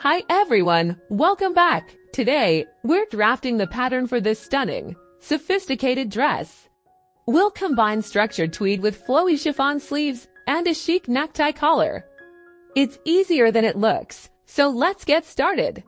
Hi everyone, welcome back. Today, we're drafting the pattern for this stunning, sophisticated dress. We'll combine structured tweed with flowy chiffon sleeves and a chic necktie collar. It's easier than it looks, so let's get started.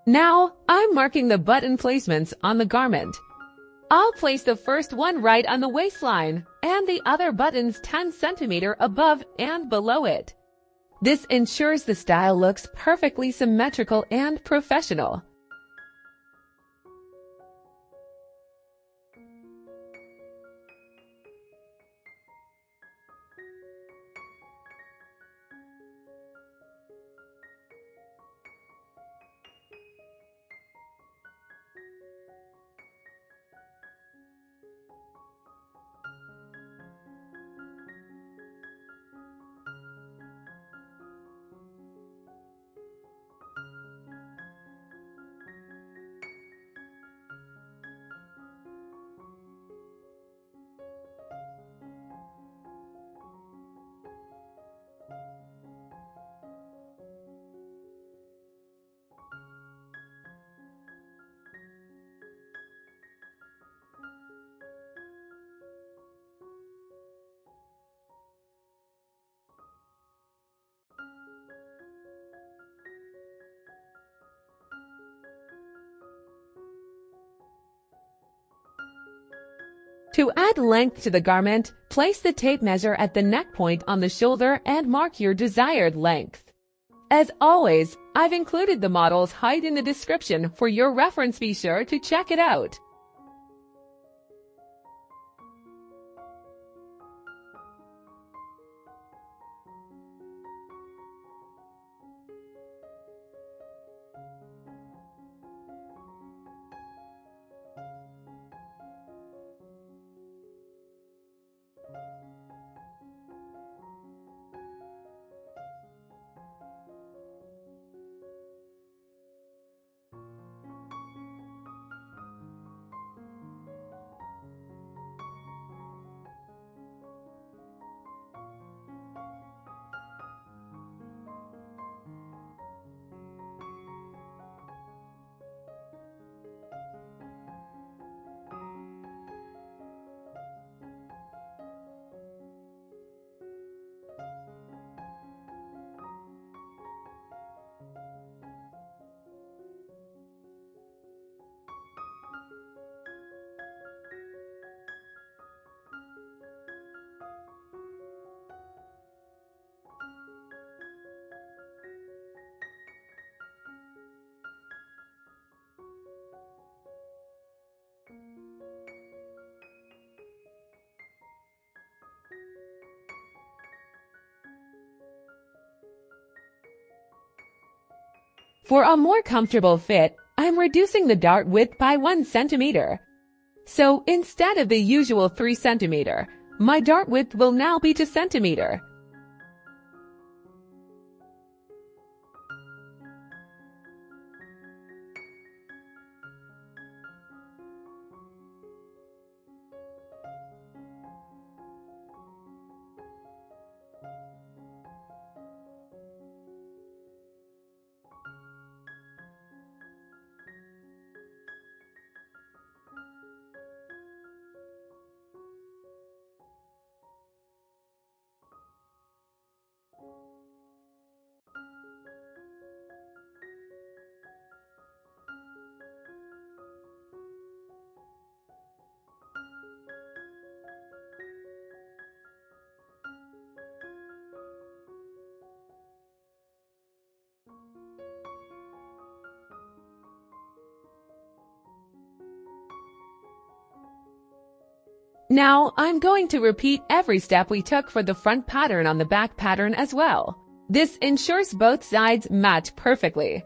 Now, I'm marking the button placements on the garment. I'll place the first one right on the waistline and the other buttons 10 centimeters above and below it. This ensures the style looks perfectly symmetrical and professional. To add length to the garment, place the tape measure at the neck point on the shoulder and mark your desired length. As always, I've included the model's height in the description for your reference. Be sure to check it out. For a more comfortable fit, I'm reducing the dart width by 1 centimeter. So instead of the usual 3 centimeter, my dart width will now be 2 centimeter. Now, I'm going to repeat every step we took for the front pattern on the back pattern as well. This ensures both sides match perfectly.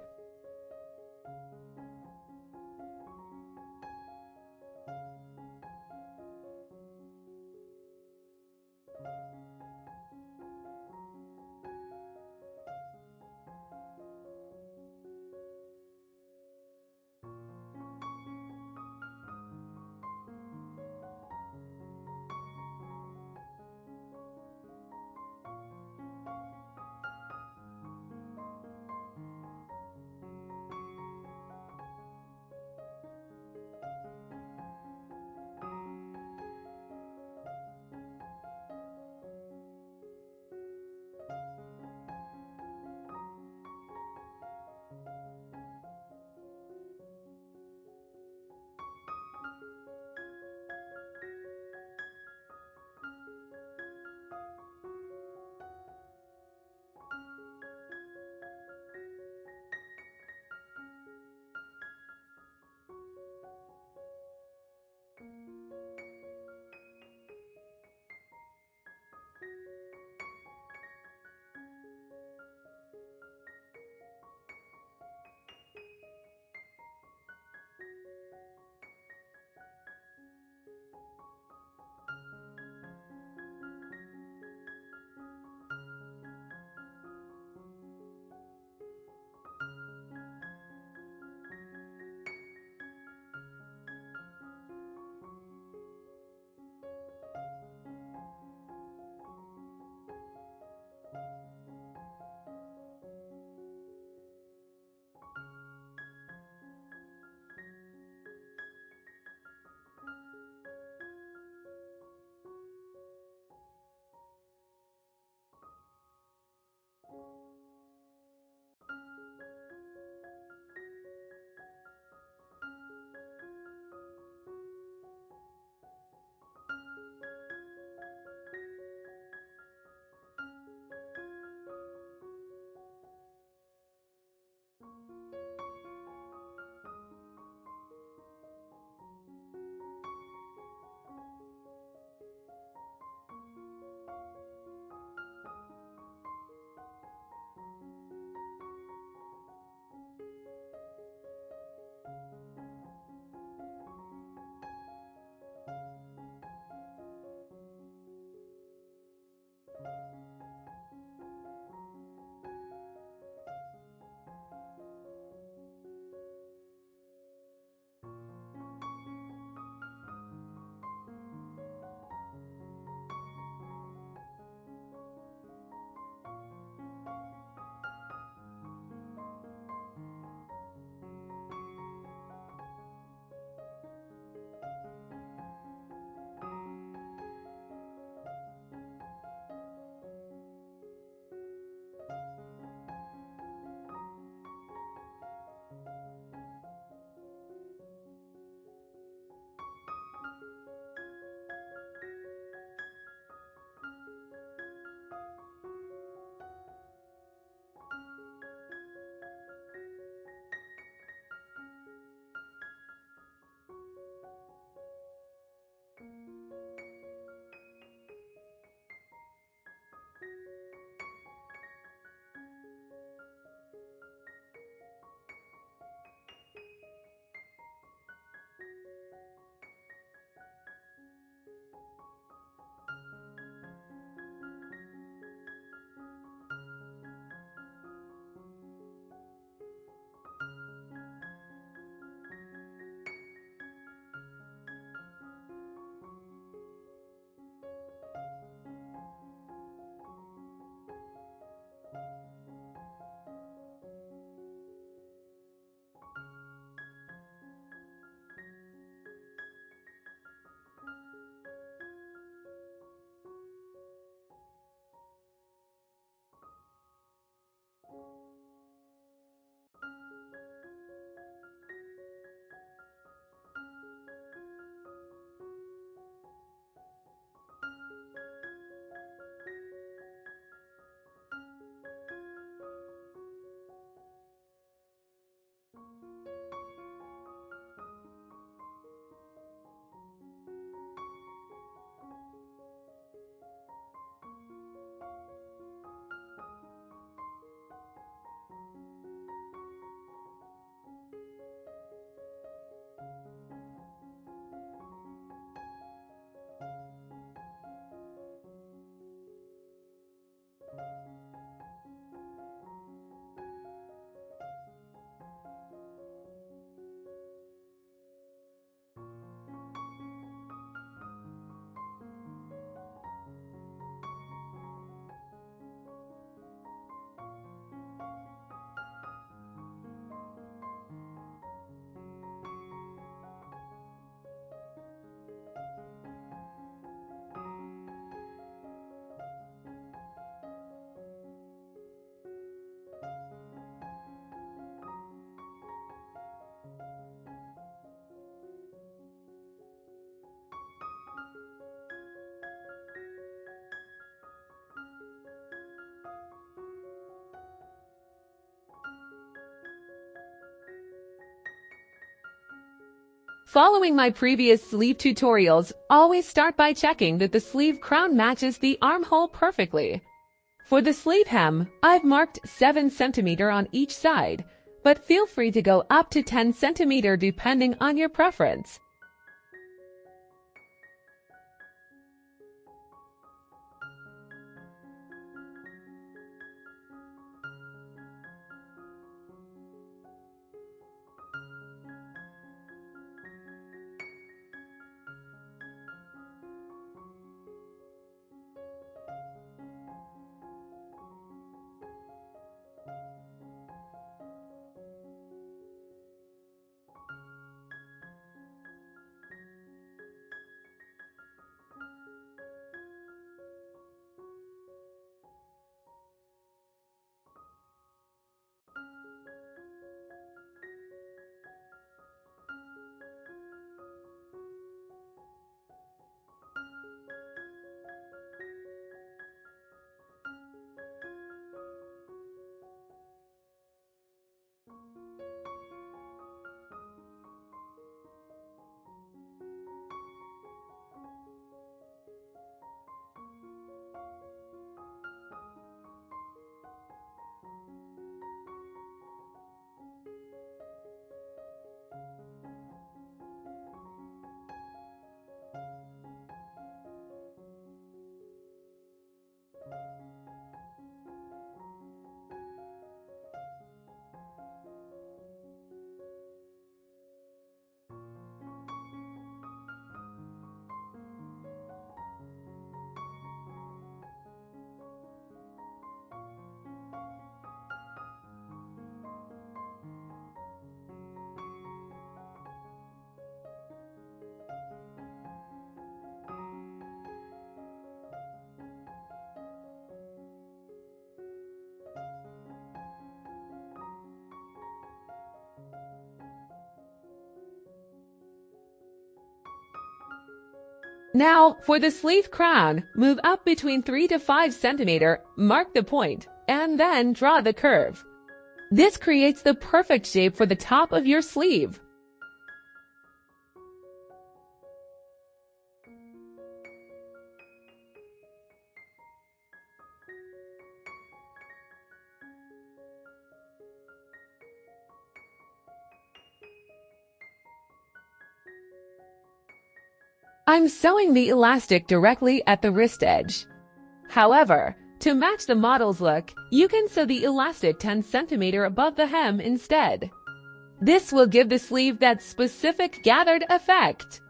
Following my previous sleeve tutorials, always start by checking that the sleeve crown matches the armhole perfectly. For the sleeve hem, I've marked 7 cm on each side, but feel free to go up to 10 cm depending on your preference. Now, for the sleeve crown, move up between 3 to 5 cm, mark the point, and then draw the curve. This creates the perfect shape for the top of your sleeve. I'm sewing the elastic directly at the wrist edge. However, to match the model's look, you can sew the elastic 10 cm above the hem instead. This will give the sleeve that specific gathered effect.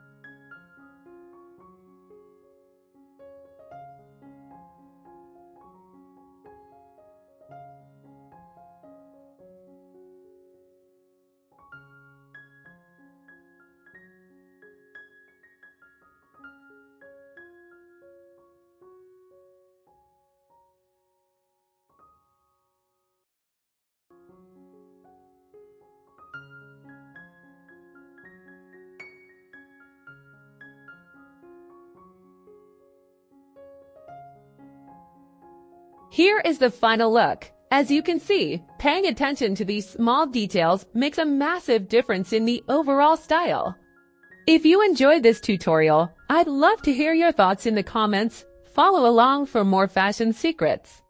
Here is the final look. As you can see, paying attention to these small details makes a massive difference in the overall style. If you enjoyed this tutorial, I'd love to hear your thoughts in the comments. Follow along for more fashion secrets.